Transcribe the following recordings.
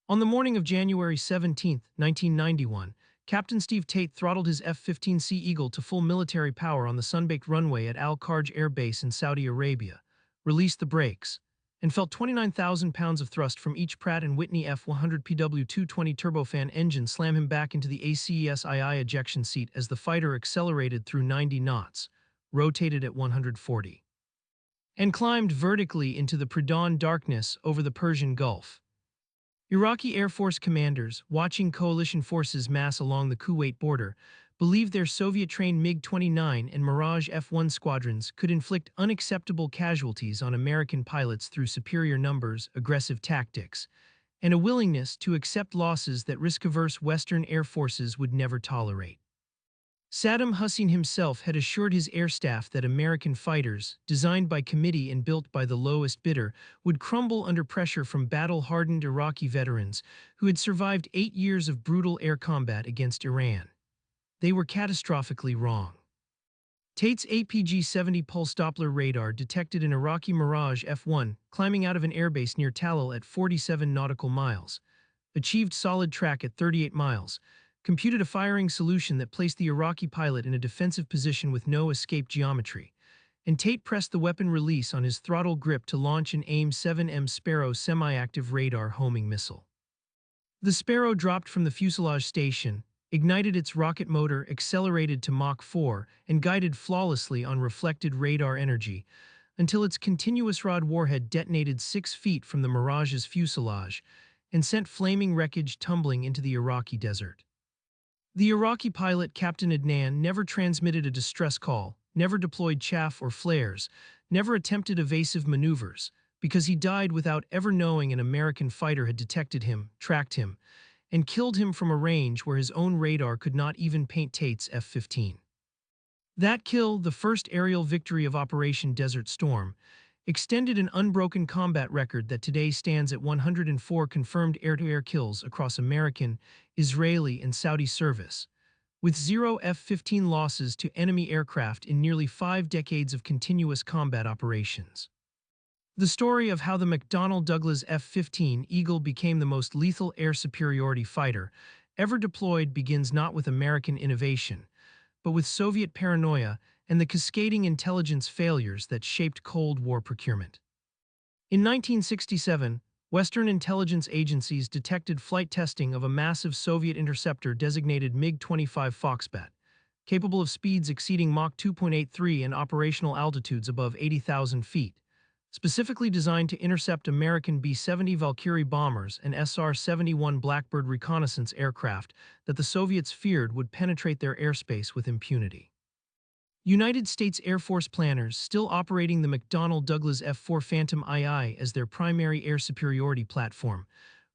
On the morning of January 17, 1991, Captain Steve Tate throttled his F-15 Sea Eagle to full military power on the sun-baked runway at Al-Kharj Air Base in Saudi Arabia, released the brakes, and felt 29,000 pounds of thrust from each Pratt & Whitney F-100 PW220 turbofan engine slam him back into the ACESII ejection seat as the fighter accelerated through 90 knots, rotated at 140, and climbed vertically into the pre-dawn darkness over the Persian Gulf. Iraqi Air Force commanders, watching coalition forces mass along the Kuwait border, believed their Soviet-trained MiG-29 and Mirage F-1 squadrons could inflict unacceptable casualties on American pilots through superior numbers, aggressive tactics, and a willingness to accept losses that risk-averse Western air forces would never tolerate. Saddam Hussein himself had assured his air staff that American fighters, designed by committee and built by the lowest bidder, would crumble under pressure from battle-hardened Iraqi veterans who had survived 8 years of brutal air combat against Iran. They were catastrophically wrong. Tate's APG-70 pulse Doppler radar detected an Iraqi Mirage F-1 climbing out of an airbase near Talal at 47 nautical miles, achieved solid track at 38 miles, computed a firing solution that placed the Iraqi pilot in a defensive position with no escape geometry, and Tate pressed the weapon release on his throttle grip to launch an AIM-7 Sparrow semi-active radar homing missile. The Sparrow dropped from the fuselage station, ignited its rocket motor, accelerated to Mach 4, and guided flawlessly on reflected radar energy until its continuous rod warhead detonated 6 feet from the Mirage's fuselage and sent flaming wreckage tumbling into the Iraqi desert. The Iraqi pilot, Captain Adnan, never transmitted a distress call, never deployed chaff or flares, never attempted evasive maneuvers, because he died without ever knowing an American fighter had detected him, tracked him, and killed him from a range where his own radar could not even paint Tate's F-15. That kill, the first aerial victory of Operation Desert Storm, extended an unbroken combat record that today stands at 104 confirmed air-to-air kills across American, Israeli, and Saudi service, with 0 F-15 losses to enemy aircraft in nearly 5 decades of continuous combat operations. The story of how the McDonnell Douglas F-15 Eagle became the most lethal air superiority fighter ever deployed begins not with American innovation, but with Soviet paranoia and the cascading intelligence failures that shaped Cold War procurement. In 1967, Western intelligence agencies detected flight testing of a massive Soviet interceptor designated MiG-25 Foxbat, capable of speeds exceeding Mach 2.83 and operational altitudes above 80,000 feet, specifically designed to intercept American B-70 Valkyrie bombers and SR-71 Blackbird reconnaissance aircraft that the Soviets feared would penetrate their airspace with impunity. United States Air Force planners, still operating the McDonnell Douglas F-4 Phantom II as their primary air superiority platform,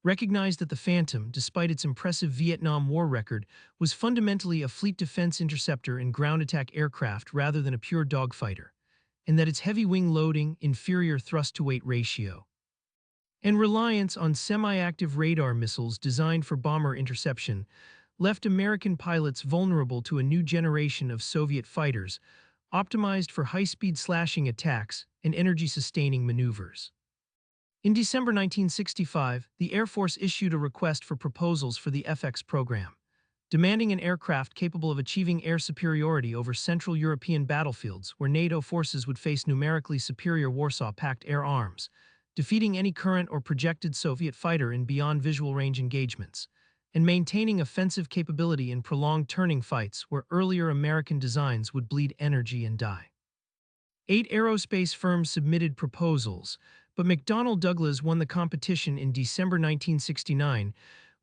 recognized that the Phantom, despite its impressive Vietnam War record, was fundamentally a fleet defense interceptor and ground attack aircraft rather than a pure dogfighter, and that its heavy wing loading, inferior thrust-to-weight ratio, and reliance on semi-active radar missiles designed for bomber interception left American pilots vulnerable to a new generation of Soviet fighters, optimized for high-speed slashing attacks and energy-sustaining maneuvers. In December 1965, the Air Force issued a request for proposals for the FX program, demanding an aircraft capable of achieving air superiority over Central European battlefields where NATO forces would face numerically superior Warsaw Pact air arms, defeating any current or projected Soviet fighter in beyond visual range engagements, and maintaining offensive capability in prolonged turning fights where earlier American designs would bleed energy and die. 8 aerospace firms submitted proposals, but McDonnell Douglas won the competition in December 1969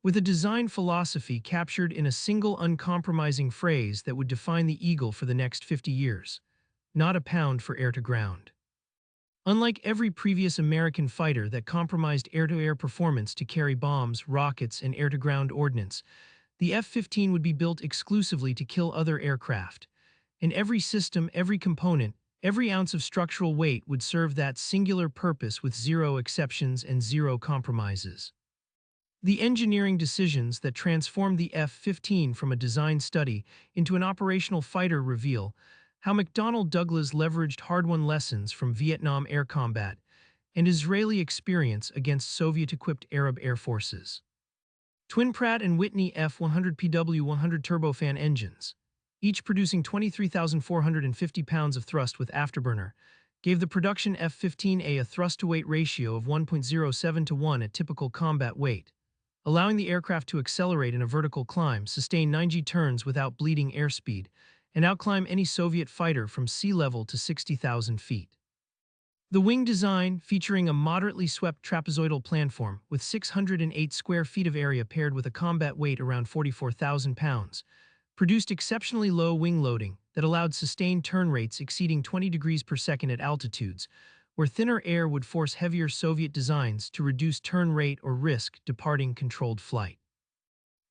with a design philosophy captured in a single uncompromising phrase that would define the Eagle for the next 50 years: not a pound for air-to-ground. Unlike every previous American fighter that compromised air-to-air performance to carry bombs, rockets, and air-to-ground ordnance, the F-15 would be built exclusively to kill other aircraft, and every system, every component, every ounce of structural weight would serve that singular purpose with 0 exceptions and 0 compromises. The engineering decisions that transformed the F-15 from a design study into an operational fighter reveal how McDonnell Douglas leveraged hard-won lessons from Vietnam air combat and Israeli experience against Soviet-equipped Arab air forces. Twin Pratt& and Whitney F-100PW100 turbofan engines, each producing 23,450 pounds of thrust with afterburner, gave the production F-15A a thrust-to-weight ratio of 1.07 to 1 at typical combat weight, allowing the aircraft to accelerate in a vertical climb, sustain 9G turns without bleeding airspeed, and outclimb any Soviet fighter from sea level to 60,000 feet. The wing design, featuring a moderately swept trapezoidal planform with 608 square feet of area paired with a combat weight around 44,000 pounds, produced exceptionally low wing loading that allowed sustained turn rates exceeding 20 degrees per second at altitudes, where thinner air would force heavier Soviet designs to reduce turn rate or risk departing controlled flight.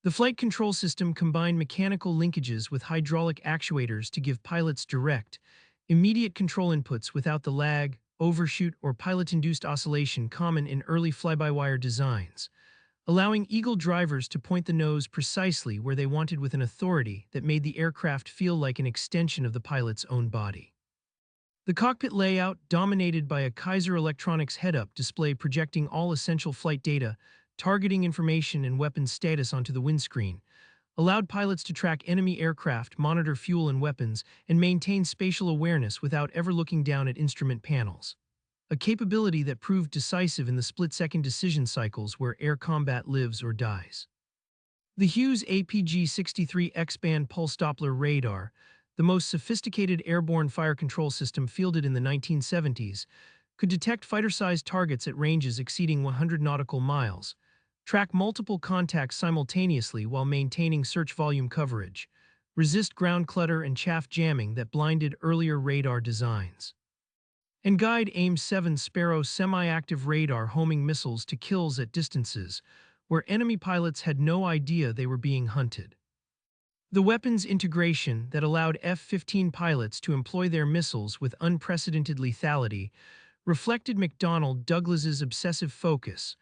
The flight control system combined mechanical linkages with hydraulic actuators to give pilots direct, immediate control inputs without the lag, overshoot, or pilot-induced oscillation common in early fly-by-wire designs, allowing Eagle drivers to point the nose precisely where they wanted with an authority that made the aircraft feel like an extension of the pilot's own body. The cockpit layout, dominated by a Kaiser Electronics head-up display projecting all essential flight data, targeting information and weapons status onto the windscreen, allowed pilots to track enemy aircraft, monitor fuel and weapons, and maintain spatial awareness without ever looking down at instrument panels, a capability that proved decisive in the split-second decision cycles where air combat lives or dies. The Hughes APG-63 X-band pulse Doppler radar, the most sophisticated airborne fire control system fielded in the 1970s, could detect fighter-sized targets at ranges exceeding 100 nautical miles, track multiple contacts simultaneously while maintaining search volume coverage, resist ground clutter and chaff jamming that blinded earlier radar designs, and guide AIM-7 Sparrow semi-active radar homing missiles to kills at distances where enemy pilots had no idea they were being hunted. The weapons integration that allowed F-15 pilots to employ their missiles with unprecedented lethality reflected McDonnell Douglas's obsessive focus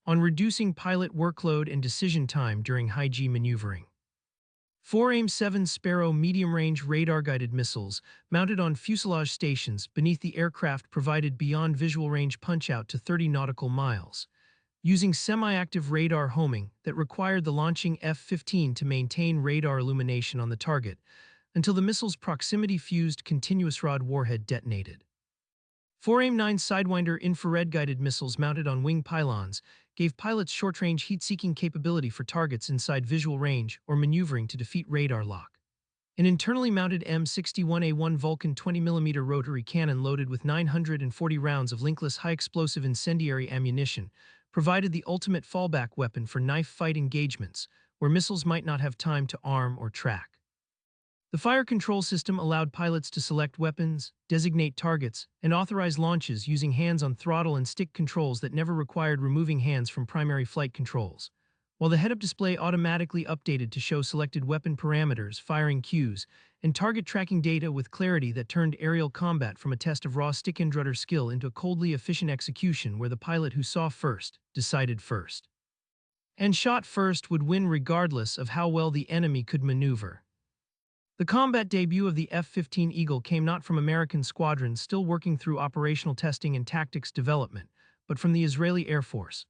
on reducing pilot workload and decision time during high-G maneuvering. 4 AIM-7 Sparrow medium-range radar-guided missiles mounted on fuselage stations beneath the aircraft provided beyond visual range punch-out to 30 nautical miles, using semi-active radar homing that required the launching F-15 to maintain radar illumination on the target until the missile's proximity-fused continuous rod warhead detonated. 4 AIM-9 Sidewinder infrared-guided missiles mounted on wing pylons gave pilots short-range heat-seeking capability for targets inside visual range or maneuvering to defeat radar lock. An internally mounted M61A1 Vulcan 20mm rotary cannon loaded with 940 rounds of linkless high-explosive incendiary ammunition provided the ultimate fallback weapon for knife-fight engagements where missiles might not have time to arm or track. The fire control system allowed pilots to select weapons, designate targets, and authorize launches using hands on throttle and stick controls that never required removing hands from primary flight controls, while the head-up display automatically updated to show selected weapon parameters, firing cues, and target tracking data with clarity that turned aerial combat from a test of raw stick-and-rudder skill into a coldly efficient execution where the pilot who saw first decided first. And shot first would win regardless of how well the enemy could maneuver. The combat debut of the F-15 Eagle came not from American squadrons still working through operational testing and tactics development, but from the Israeli Air Force,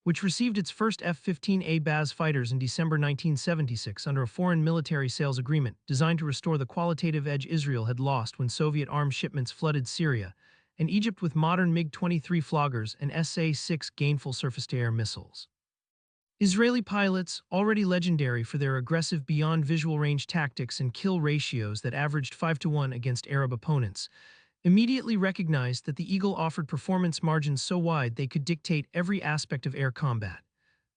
which received its first F-15A Baz fighters in December 1976 under a foreign military sales agreement designed to restore the qualitative edge Israel had lost when Soviet arms shipments flooded Syria, and Egypt with modern MiG-23 floggers and SA-6 gainful surface-to-air missiles. Israeli pilots, already legendary for their aggressive beyond visual range tactics and kill ratios that averaged 5-to-1 against Arab opponents, immediately recognized that the Eagle offered performance margins so wide they could dictate every aspect of air combat: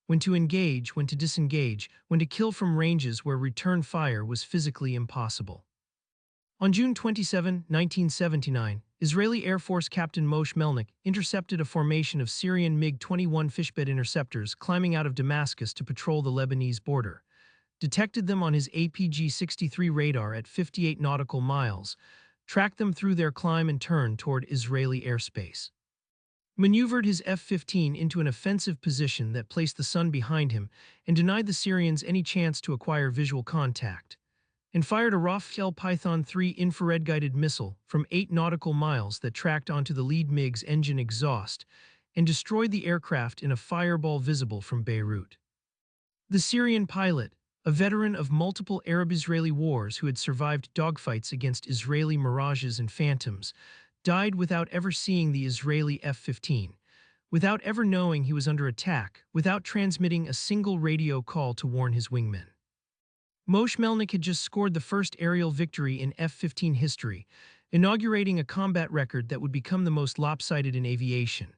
when to engage, when to disengage, when to kill from ranges where return fire was physically impossible. On June 27, 1979, Israeli Air Force Captain Moshe Melnick intercepted a formation of Syrian MiG-21 fishbed interceptors climbing out of Damascus to patrol the Lebanese border, detected them on his APG-63 radar at 58 nautical miles, tracked them through their climb and turn toward Israeli airspace, maneuvered his F-15 into an offensive position that placed the sun behind him and denied the Syrians any chance to acquire visual contact, and fired a Rafale Python 3 infrared-guided missile from 8 nautical miles that tracked onto the lead MiG's engine exhaust and destroyed the aircraft in a fireball visible from Beirut. The Syrian pilot, a veteran of multiple Arab-Israeli wars who had survived dogfights against Israeli Mirages and Phantoms, died without ever seeing the Israeli F-15, without ever knowing he was under attack, without transmitting a single radio call to warn his wingmen. Moshe Melnick had just scored the first aerial victory in F-15 history, inaugurating a combat record that would become the most lopsided in aviation.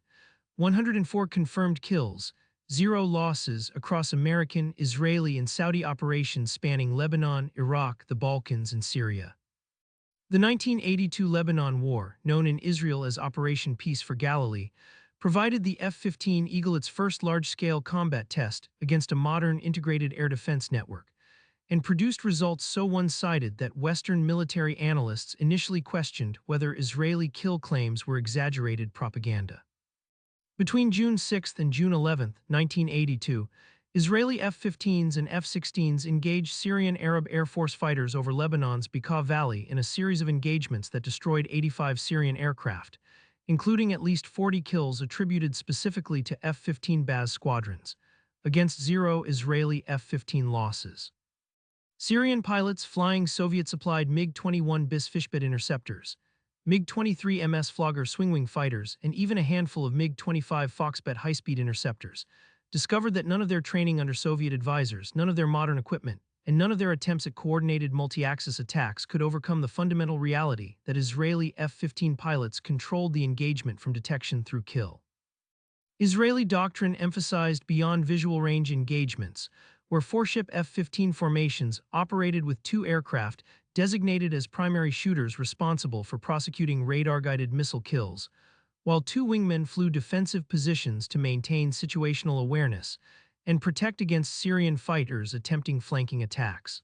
104 confirmed kills, 0 losses across American, Israeli, and Saudi operations spanning Lebanon, Iraq, the Balkans, and Syria. The 1982 Lebanon War, known in Israel as Operation Peace for Galilee, provided the F-15 Eagle its first large-scale combat test against a modern integrated air defense network, and produced results so one-sided that Western military analysts initially questioned whether Israeli kill claims were exaggerated propaganda. Between June 6 and June 11, 1982, Israeli F-15s and F-16s engaged Syrian Arab Air Force fighters over Lebanon's Bekaa Valley in a series of engagements that destroyed 85 Syrian aircraft, including at least 40 kills attributed specifically to F-15 Baz squadrons, against 0 Israeli F-15 losses. Syrian pilots flying Soviet-supplied MiG-21 bis Fishbed interceptors, MiG-23 MS Flogger swingwing fighters, and even a handful of MiG-25 Foxbet high-speed interceptors, discovered that none of their training under Soviet advisors, none of their modern equipment, and none of their attempts at coordinated multi-axis attacks could overcome the fundamental reality that Israeli F-15 pilots controlled the engagement from detection through kill. Israeli doctrine emphasized beyond visual range engagements, where four-ship F-15 formations operated with 2 aircraft designated as primary shooters responsible for prosecuting radar-guided missile kills, while 2 wingmen flew defensive positions to maintain situational awareness and protect against Syrian fighters attempting flanking attacks.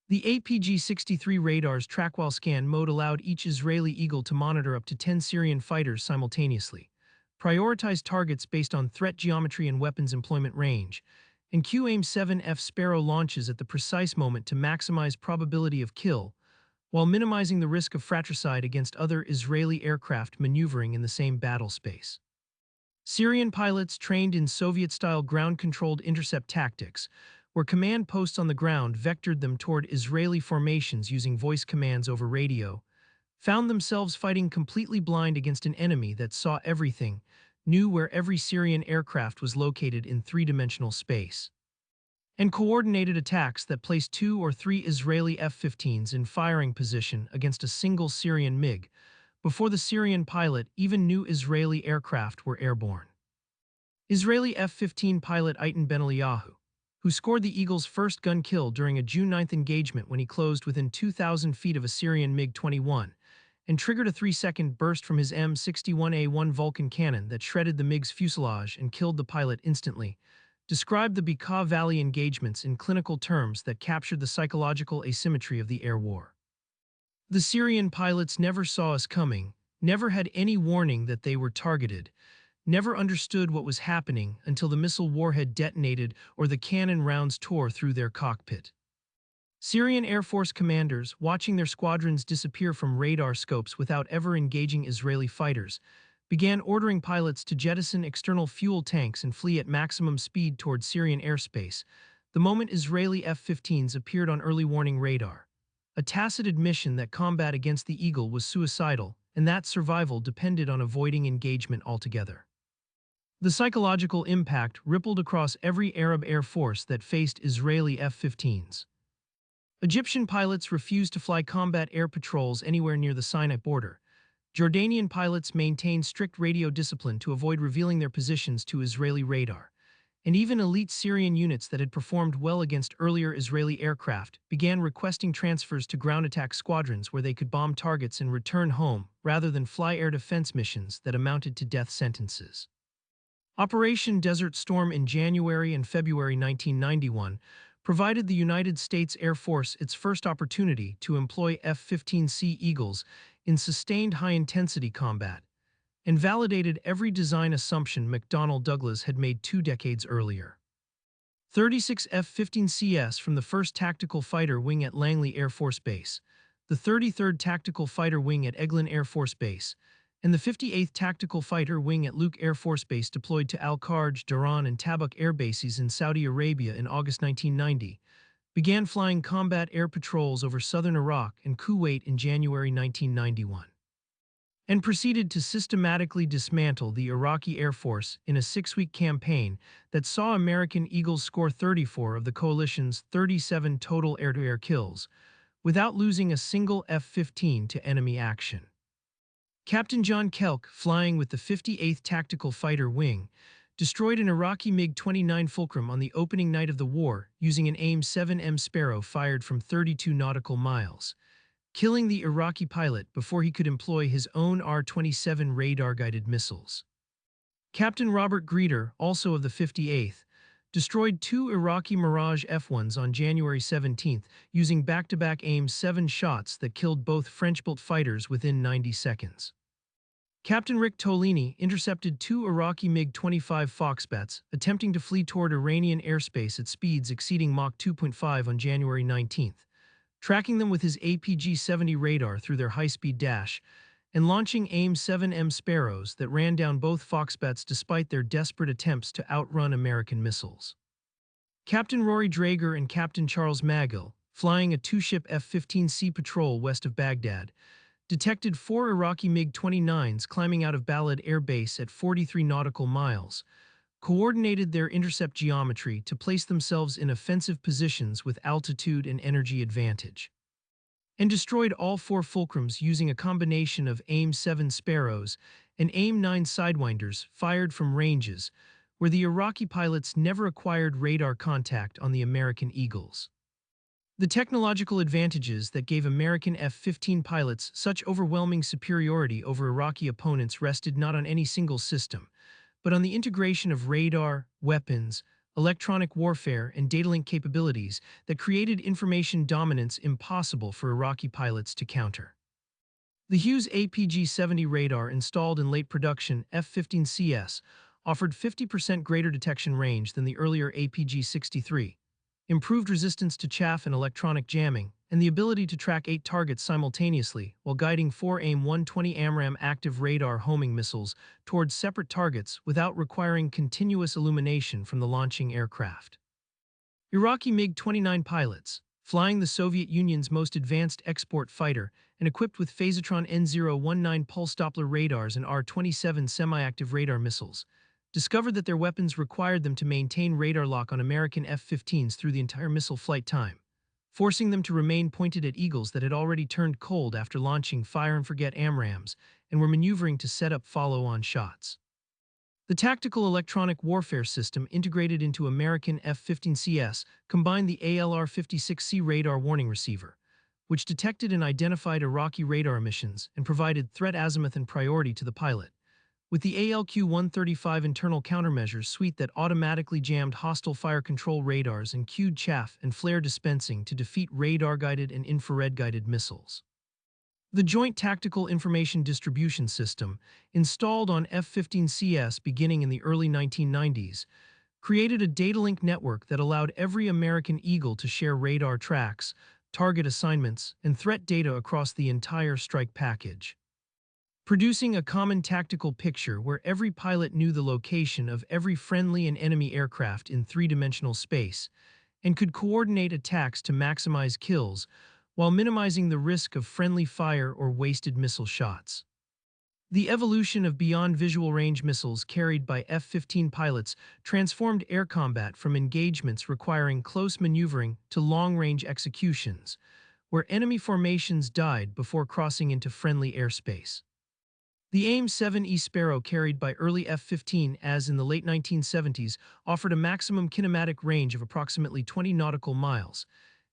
The APG-63 radar's track-while scan mode allowed each Israeli Eagle to monitor up to 10 Syrian fighters simultaneously, prioritize targets based on threat geometry and weapons employment range, and cue AIM-7 Sparrow launches at the precise moment to maximize probability of kill, while minimizing the risk of fratricide against other Israeli aircraft maneuvering in the same battle space. Syrian pilots trained in Soviet-style ground-controlled intercept tactics, where command posts on the ground vectored them toward Israeli formations using voice commands over radio, found themselves fighting completely blind against an enemy that saw everything, knew where every Syrian aircraft was located in 3-dimensional space, and coordinated attacks that placed 2 or 3 Israeli F-15s in firing position against a single Syrian MiG, before the Syrian pilot even knew Israeli aircraft were airborne. Israeli F-15 pilot Eitan Ben-Eliyahu, who scored the Eagle's first gun kill during a June 9 engagement when he closed within 2,000 feet of a Syrian MiG-29, and triggered a 3-second burst from his M61A1 Vulcan cannon that shredded the MiG's fuselage and killed the pilot instantly, described the Bekaa Valley engagements in clinical terms that captured the psychological asymmetry of the air war. The Syrian pilots never saw us coming, never had any warning that they were targeted, never understood what was happening until the missile warhead detonated or the cannon rounds tore through their cockpit. Syrian Air Force commanders, watching their squadrons disappear from radar scopes without ever engaging Israeli fighters, began ordering pilots to jettison external fuel tanks and flee at maximum speed toward Syrian airspace the moment Israeli F-15s appeared on early warning radar, a tacit admission that combat against the Eagle was suicidal and that survival depended on avoiding engagement altogether. The psychological impact rippled across every Arab air force that faced Israeli F-15s. Egyptian pilots refused to fly combat air patrols anywhere near the Sinai border. Jordanian pilots maintained strict radio discipline to avoid revealing their positions to Israeli radar. And even elite Syrian units that had performed well against earlier Israeli aircraft began requesting transfers to ground attack squadrons where they could bomb targets and return home rather than fly air defense missions that amounted to death sentences. Operation Desert Storm in January and February 1991 provided the United States Air Force its first opportunity to employ F-15C Eagles in sustained high-intensity combat, and validated every design assumption McDonnell Douglas had made 2 decades earlier. 36 F-15CS from the 1st Tactical Fighter Wing at Langley Air Force Base, the 33rd Tactical Fighter Wing at Eglin Air Force Base, and the 58th Tactical Fighter Wing at Luke Air Force Base deployed to Al-Kharj, Dhahran, and Tabuk air bases in Saudi Arabia in August 1990, began flying combat air patrols over southern Iraq and Kuwait in January 1991, and proceeded to systematically dismantle the Iraqi Air Force in a 6-week campaign that saw American Eagles score 34 of the coalition's 37 total air-to-air kills, without losing a single F-15 to enemy action. Captain John Kelk, flying with the 58th Tactical Fighter Wing, destroyed an Iraqi MiG-29 Fulcrum on the opening night of the war using an AIM-7 Sparrow fired from 32 nautical miles, killing the Iraqi pilot before he could employ his own R-27 radar-guided missiles. Captain Robert Greeter, also of the 58th, destroyed 2 Iraqi Mirage F-1s on January 17 using back-to-back AIM-7 shots that killed both French-built fighters within 90 seconds. Captain Rick Tolini intercepted 2 Iraqi MiG-25 Foxbats attempting to flee toward Iranian airspace at speeds exceeding Mach 2.5 on January 19, tracking them with his APG-70 radar through their high-speed dash, and launching AIM-7 Sparrows that ran down both Foxbats despite their desperate attempts to outrun American missiles. Captain Rory Drager and Captain Charles Magill, flying a 2-ship F-15C patrol west of Baghdad, detected 4 Iraqi MiG-29s climbing out of Balad Air Base at 43 nautical miles, coordinated their intercept geometry to place themselves in offensive positions with altitude and energy advantage, and destroyed all 4 Fulcrums using a combination of AIM-7 Sparrows and AIM-9 Sidewinders fired from ranges where the Iraqi pilots never acquired radar contact on the American Eagles. The technological advantages that gave American F-15 pilots such overwhelming superiority over Iraqi opponents rested not on any single system, but on the integration of radar, weapons, electronic warfare, and data link capabilities that created information dominance impossible for Iraqi pilots to counter. The Hughes APG-70 radar installed in late production F-15CS offered 50% greater detection range than the earlier APG-63, improved resistance to chaff and electronic jamming, and the ability to track 8 targets simultaneously while guiding 4 AIM-120 AMRAAM active radar homing missiles towards separate targets without requiring continuous illumination from the launching aircraft. Iraqi MiG-29 pilots, flying the Soviet Union's most advanced export fighter and equipped with Phasotron N019 pulse Doppler radars and R-27 semi-active radar missiles, discovered that their weapons required them to maintain radar lock on American F-15s through the entire missile flight time, forcing them to remain pointed at Eagles that had already turned cold after launching fire-and-forget AMRAAMs and were maneuvering to set up follow-on shots. The tactical electronic warfare system integrated into American F-15CS combined the ALR-56C radar warning receiver, which detected and identified Iraqi radar emissions and provided threat azimuth and priority to the pilot, with the ALQ-135 internal countermeasures suite that automatically jammed hostile fire control radars and cued chaff and flare dispensing to defeat radar-guided and infrared-guided missiles. The Joint Tactical Information Distribution System, installed on F-15CS beginning in the early 1990s, created a data link network that allowed every American Eagle to share radar tracks, target assignments, and threat data across the entire strike package, producing a common tactical picture where every pilot knew the location of every friendly and enemy aircraft in 3-dimensional space and could coordinate attacks to maximize kills while minimizing the risk of friendly fire or wasted missile shots. The evolution of beyond visual range missiles carried by F-15 pilots transformed air combat from engagements requiring close maneuvering to long-range executions, where enemy formations died before crossing into friendly airspace. The AIM-7 Sparrow carried by early F-15 as in the late 1970s offered a maximum kinematic range of approximately 20 nautical miles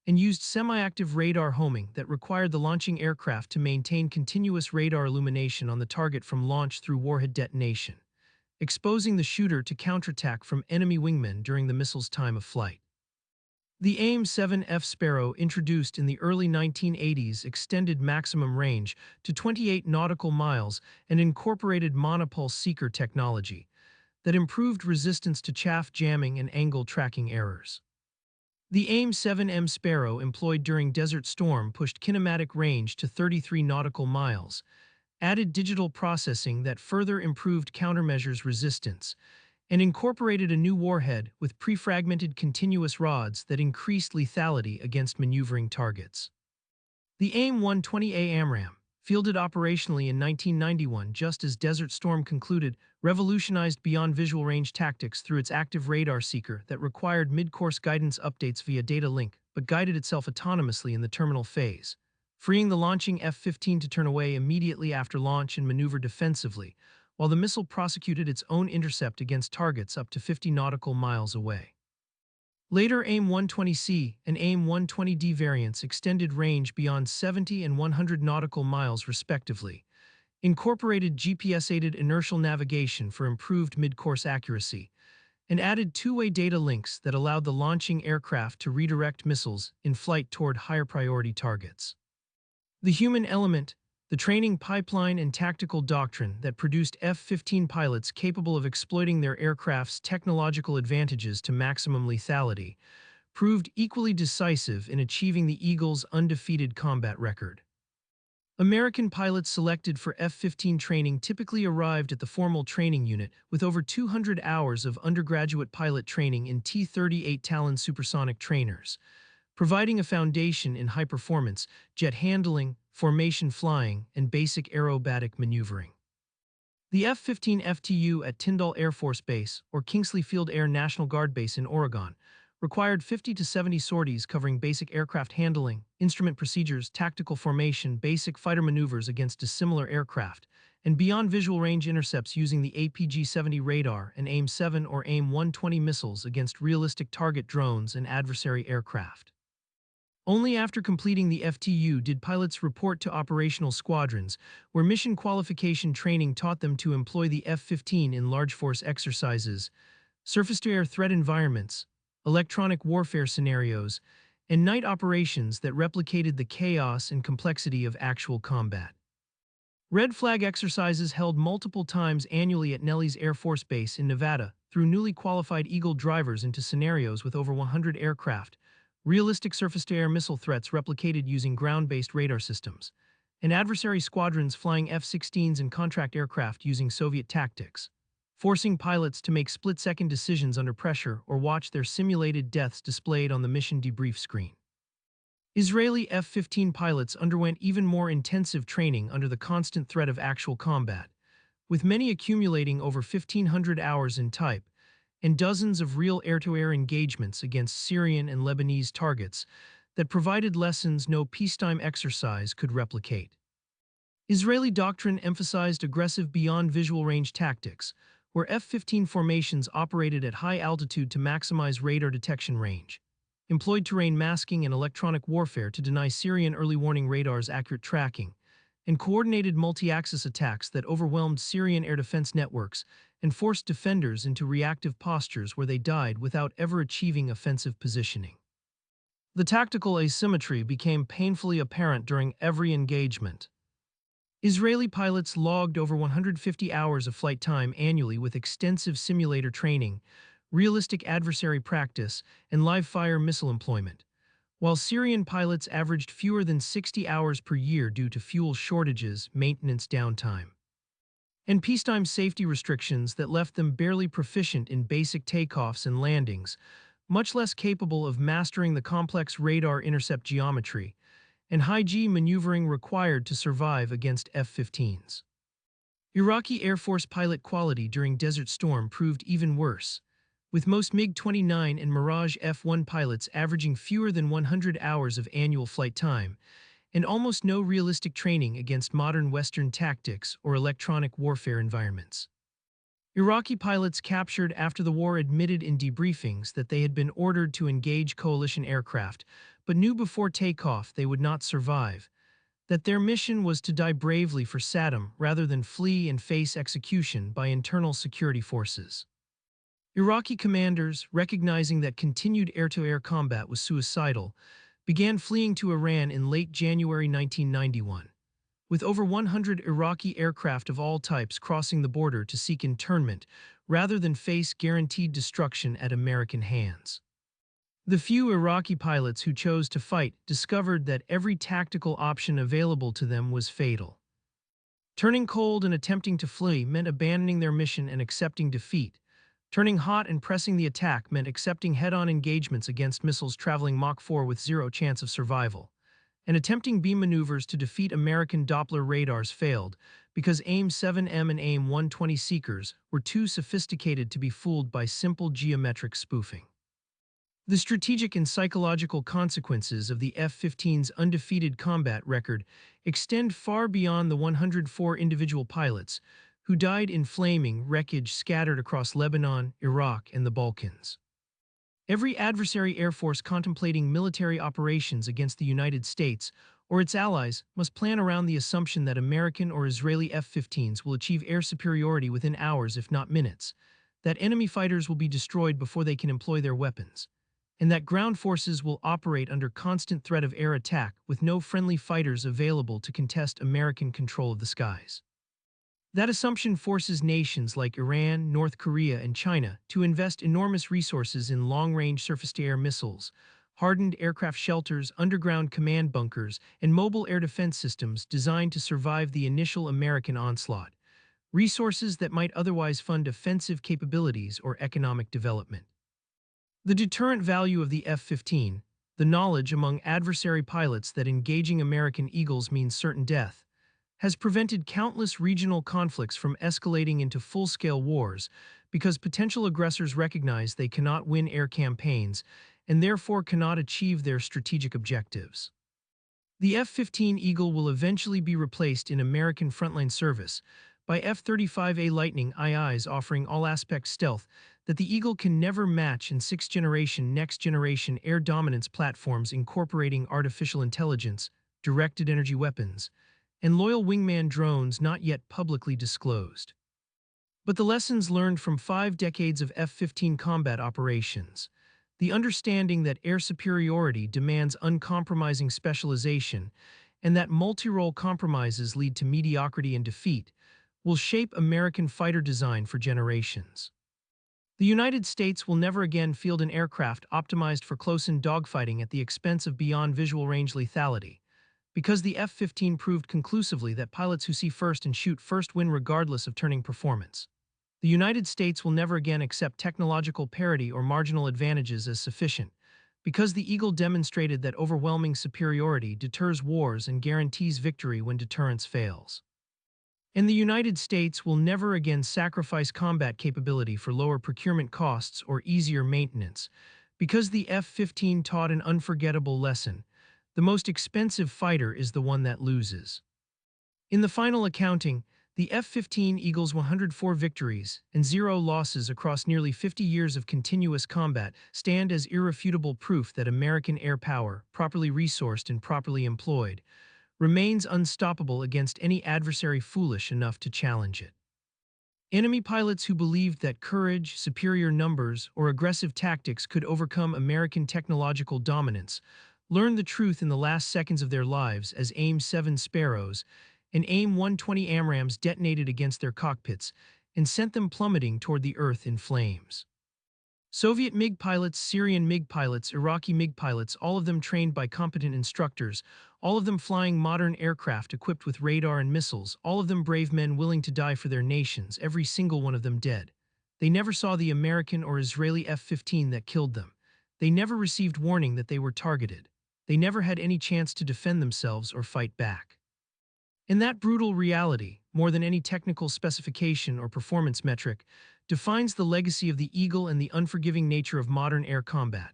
and used semi-active radar homing that required the launching aircraft to maintain continuous radar illumination on the target from launch through warhead detonation, exposing the shooter to counterattack from enemy wingmen during the missile's time of flight. The AIM-7 Sparrow, introduced in the early 1980s, extended maximum range to 28 nautical miles and incorporated monopulse seeker technology that improved resistance to chaff jamming and angle tracking errors. The AIM-7 Sparrow, employed during Desert Storm, pushed kinematic range to 33 nautical miles added digital processing that further improved countermeasures resistance, and incorporated a new warhead with pre-fragmented continuous rods that increased lethality against maneuvering targets. The AIM-120A AMRAAM, fielded operationally in 1991 just as Desert Storm concluded, revolutionized beyond visual range tactics through its active radar seeker that required mid-course guidance updates via data link but guided itself autonomously in the terminal phase, freeing the launching F-15 to turn away immediately after launch and maneuver defensively, while the missile prosecuted its own intercept against targets up to 50 nautical miles away. Later AIM-120C and AIM-120D variants extended range beyond 70 and 100 nautical miles respectively, incorporated GPS-aided inertial navigation for improved mid-course accuracy, and added two-way data links that allowed the launching aircraft to redirect missiles in flight toward higher priority targets. The human element, the training pipeline and tactical doctrine that produced F-15 pilots capable of exploiting their aircraft's technological advantages to maximum lethality, proved equally decisive in achieving the Eagle's undefeated combat record. American pilots selected for F-15 training typically arrived at the formal training unit with over 200 hours of undergraduate pilot training in T-38 Talon supersonic trainers, providing a foundation in high-performance, jet handling, formation flying, and basic aerobatic maneuvering. The F-15 FTU at Tyndall Air Force Base, or Kingsley Field Air National Guard Base in Oregon, required 50 to 70 sorties covering basic aircraft handling, instrument procedures, tactical formation, basic fighter maneuvers against dissimilar aircraft, and beyond visual range intercepts using the APG-70 radar and AIM-7 or AIM-120 missiles against realistic target drones and adversary aircraft. Only after completing the FTU did pilots report to operational squadrons, where mission qualification training taught them to employ the F-15 in large force exercises, surface-to-air threat environments, electronic warfare scenarios, and night operations that replicated the chaos and complexity of actual combat. Red flag exercises held multiple times annually at Nellis Air Force Base in Nevada threw newly qualified Eagle drivers into scenarios with over 100 aircraft, realistic surface-to-air missile threats replicated using ground-based radar systems, and adversary squadrons flying F-16s and contract aircraft using Soviet tactics, forcing pilots to make split-second decisions under pressure or watch their simulated deaths displayed on the mission debrief screen. Israeli F-15 pilots underwent even more intensive training under the constant threat of actual combat, with many accumulating over 1,500 hours in type, and dozens of real air-to-air engagements against Syrian and Lebanese targets that provided lessons no peacetime exercise could replicate. Israeli doctrine emphasized aggressive beyond visual range tactics, where F-15 formations operated at high altitude to maximize radar detection range, employed terrain masking and electronic warfare to deny Syrian early warning radars accurate tracking, and coordinated multi-axis attacks that overwhelmed Syrian air defense networks and forced defenders into reactive postures where they died without ever achieving offensive positioning. The tactical asymmetry became painfully apparent during every engagement. Israeli pilots logged over 150 hours of flight time annually with extensive simulator training, realistic adversary practice, and live-fire missile employment, while Syrian pilots averaged fewer than 60 hours per year due to fuel shortages, maintenance downtime, and peacetime safety restrictions that left them barely proficient in basic takeoffs and landings, much less capable of mastering the complex radar intercept geometry and high-G maneuvering required to survive against F-15s. Iraqi Air Force pilot quality during Desert Storm proved even worse, with most MiG-29 and Mirage F-1 pilots averaging fewer than 100 hours of annual flight time, and almost no realistic training against modern Western tactics or electronic warfare environments. Iraqi pilots captured after the war admitted in debriefings that they had been ordered to engage coalition aircraft, but knew before takeoff they would not survive, that their mission was to die bravely for Saddam rather than flee and face execution by internal security forces. Iraqi commanders, recognizing that continued air-to-air combat was suicidal, began fleeing to Iran in late January 1991, with over 100 Iraqi aircraft of all types crossing the border to seek internment rather than face guaranteed destruction at American hands. The few Iraqi pilots who chose to fight discovered that every tactical option available to them was fatal. Turning cold and attempting to flee meant abandoning their mission and accepting defeat. Turning hot and pressing the attack meant accepting head-on engagements against missiles traveling Mach 4 with zero chance of survival. And attempting beam maneuvers to defeat American Doppler radars failed because AIM-7M and AIM-120 seekers were too sophisticated to be fooled by simple geometric spoofing. The strategic and psychological consequences of the F-15's undefeated combat record extend far beyond the 104 individual pilots who died in flaming wreckage scattered across Lebanon, Iraq, and the Balkans. Every adversary air force contemplating military operations against the United States or its allies must plan around the assumption that American or Israeli F-15s will achieve air superiority within hours if not minutes, that enemy fighters will be destroyed before they can employ their weapons, and that ground forces will operate under constant threat of air attack with no friendly fighters available to contest American control of the skies. That assumption forces nations like Iran, North Korea, and China to invest enormous resources in long-range surface-to-air missiles, hardened aircraft shelters, underground command bunkers, and mobile air defense systems designed to survive the initial American onslaught, resources that might otherwise fund offensive capabilities or economic development. The deterrent value of the F-15, the knowledge among adversary pilots that engaging American Eagles means certain death, has prevented countless regional conflicts from escalating into full-scale wars because potential aggressors recognize they cannot win air campaigns and therefore cannot achieve their strategic objectives. The F-15 Eagle will eventually be replaced in American frontline service by F-35A Lightning IIs offering all-aspect stealth that the Eagle can never match in sixth-generation, next-generation air dominance platforms incorporating artificial intelligence, directed energy weapons, and loyal wingman drones not yet publicly disclosed. But the lessons learned from 5 decades of F-15 combat operations, the understanding that air superiority demands uncompromising specialization, and that multi-role compromises lead to mediocrity and defeat, will shape American fighter design for generations. The United States will never again field an aircraft optimized for close-in dogfighting at the expense of beyond visual range lethality, because the F-15 proved conclusively that pilots who see first and shoot first win regardless of turning performance. The United States will never again accept technological parity or marginal advantages as sufficient, because the Eagle demonstrated that overwhelming superiority deters wars and guarantees victory when deterrence fails. And the United States will never again sacrifice combat capability for lower procurement costs or easier maintenance, because the F-15 taught an unforgettable lesson: the most expensive fighter is the one that loses. In the final accounting, the F-15 Eagle's 104 victories and 0 losses across nearly 50 years of continuous combat stand as irrefutable proof that American air power, properly resourced and properly employed, remains unstoppable against any adversary foolish enough to challenge it. Enemy pilots who believed that courage, superior numbers, or aggressive tactics could overcome American technological dominance learned the truth in the last seconds of their lives as AIM-7 Sparrows and AIM-120 AMRAAMs detonated against their cockpits and sent them plummeting toward the earth in flames. Soviet MiG pilots, Syrian MiG pilots, Iraqi MiG pilots, all of them trained by competent instructors, all of them flying modern aircraft equipped with radar and missiles, all of them brave men willing to die for their nations, every single one of them dead. They never saw the American or Israeli F-15 that killed them. They never received warning that they were targeted. They never had any chance to defend themselves or fight back. And that brutal reality, more than any technical specification or performance metric, defines the legacy of the Eagle and the unforgiving nature of modern air combat.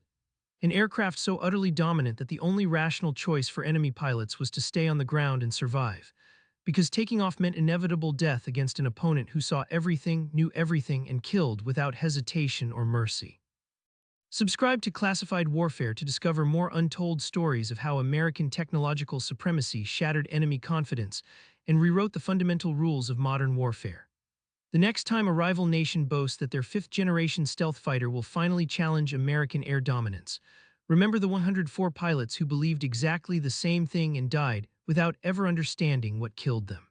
An aircraft so utterly dominant that the only rational choice for enemy pilots was to stay on the ground and survive, because taking off meant inevitable death against an opponent who saw everything, knew everything, and killed without hesitation or mercy. Subscribe to Classified Warfare to discover more untold stories of how American technological supremacy shattered enemy confidence and rewrote the fundamental rules of modern warfare. The next time a rival nation boasts that their 5th-generation stealth fighter will finally challenge American air dominance, remember the 104 pilots who believed exactly the same thing and died without ever understanding what killed them.